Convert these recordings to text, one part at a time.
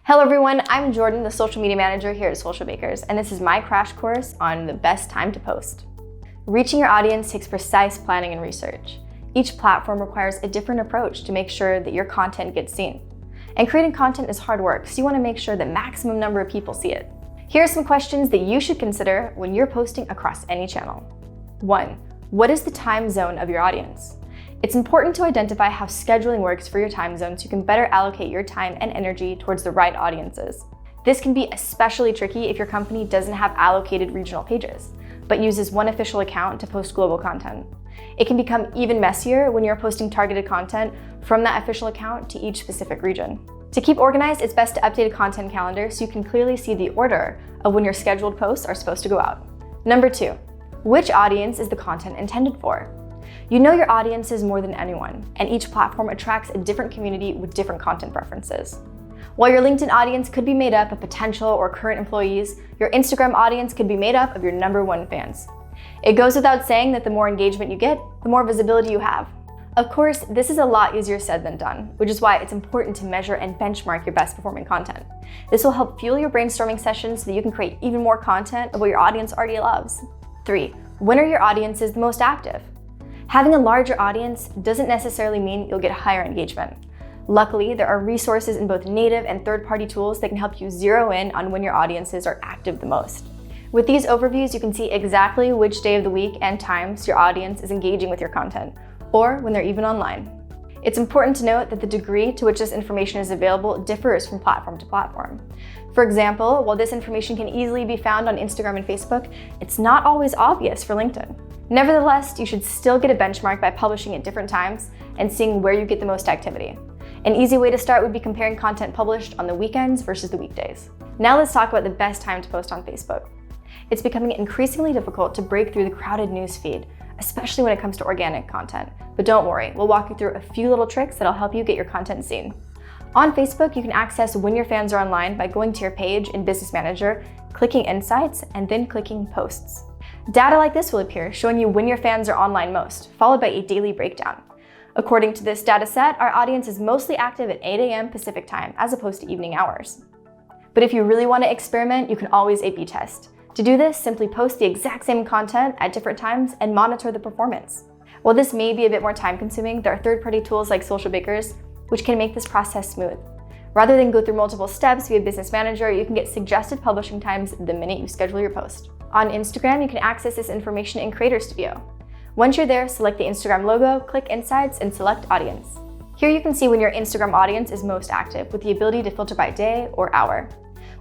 Hello everyone, I'm Jordan, the social media manager here at Social Bakers, and this is my crash course on the best time to post. Reaching your audience takes precise planning and research. Each platform requires a different approach to make sure that your content gets seen. And creating content is hard work, so you want to make sure the maximum number of people see it. Here are some questions that you should consider when you're posting across any channel. 1. What is the time zone of your audience? It's important to identify how scheduling works for your time zone so you can better allocate your time and energy towards the right audiences. This can be especially tricky if your company doesn't have allocated regional pages, but uses one official account to post global content. It can become even messier when you're posting targeted content from that official account to each specific region. To keep organized, it's best to update a content calendar so you can clearly see the order of when your scheduled posts are supposed to go out. Number 2, which audience is the content intended for? You know your audiences more than anyone, and each platform attracts a different community with different content preferences. While your LinkedIn audience could be made up of potential or current employees, your Instagram audience could be made up of your #1 fans. It goes without saying that the more engagement you get, the more visibility you have. Of course, this is a lot easier said than done, which is why it's important to measure and benchmark your best performing content. This will help fuel your brainstorming sessions so that you can create even more content of what your audience already loves. 3. When are your audiences the most active? Having a larger audience doesn't necessarily mean you'll get higher engagement. Luckily, there are resources in both native and third-party tools that can help you zero in on when your audiences are active the most. With these overviews, you can see exactly which day of the week and times your audience is engaging with your content, or when they're even online. It's important to note that the degree to which this information is available differs from platform to platform. For example, while this information can easily be found on Instagram and Facebook, it's not always obvious for LinkedIn. Nevertheless, you should still get a benchmark by publishing at different times and seeing where you get the most activity. An easy way to start would be comparing content published on the weekends versus the weekdays. Now let's talk about the best time to post on Facebook. It's becoming increasingly difficult to break through the crowded news feed, especially when it comes to organic content. But don't worry, we'll walk you through a few little tricks that'll help you get your content seen. On Facebook, you can access when your fans are online by going to your page in Business Manager, clicking Insights, and then clicking Posts. Data like this will appear, showing you when your fans are online most, followed by a daily breakdown. According to this data set, our audience is mostly active at 8 a.m. Pacific time, as opposed to evening hours. But if you really want to experiment, you can always A/B test. To do this, simply post the exact same content at different times and monitor the performance. While this may be a bit more time-consuming, there are third-party tools like Social Bakers, which can make this process smooth. Rather than go through multiple steps via Business Manager, you can get suggested publishing times the minute you schedule your post. On Instagram, you can access this information in Creator Studio. Once you're there, select the Instagram logo, click Insights, and select Audience. Here you can see when your Instagram audience is most active, with the ability to filter by day or hour.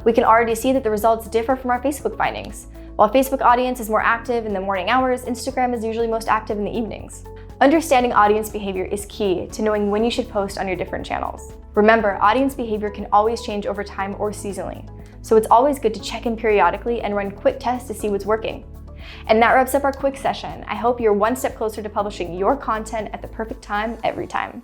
We can already see that the results differ from our Facebook findings. While Facebook audience is more active in the morning hours, Instagram is usually most active in the evenings. Understanding audience behavior is key to knowing when you should post on your different channels. Remember, audience behavior can always change over time or seasonally, so it's always good to check in periodically and run quick tests to see what's working. And that wraps up our quick session. I hope you're one step closer to publishing your content at the perfect time every time.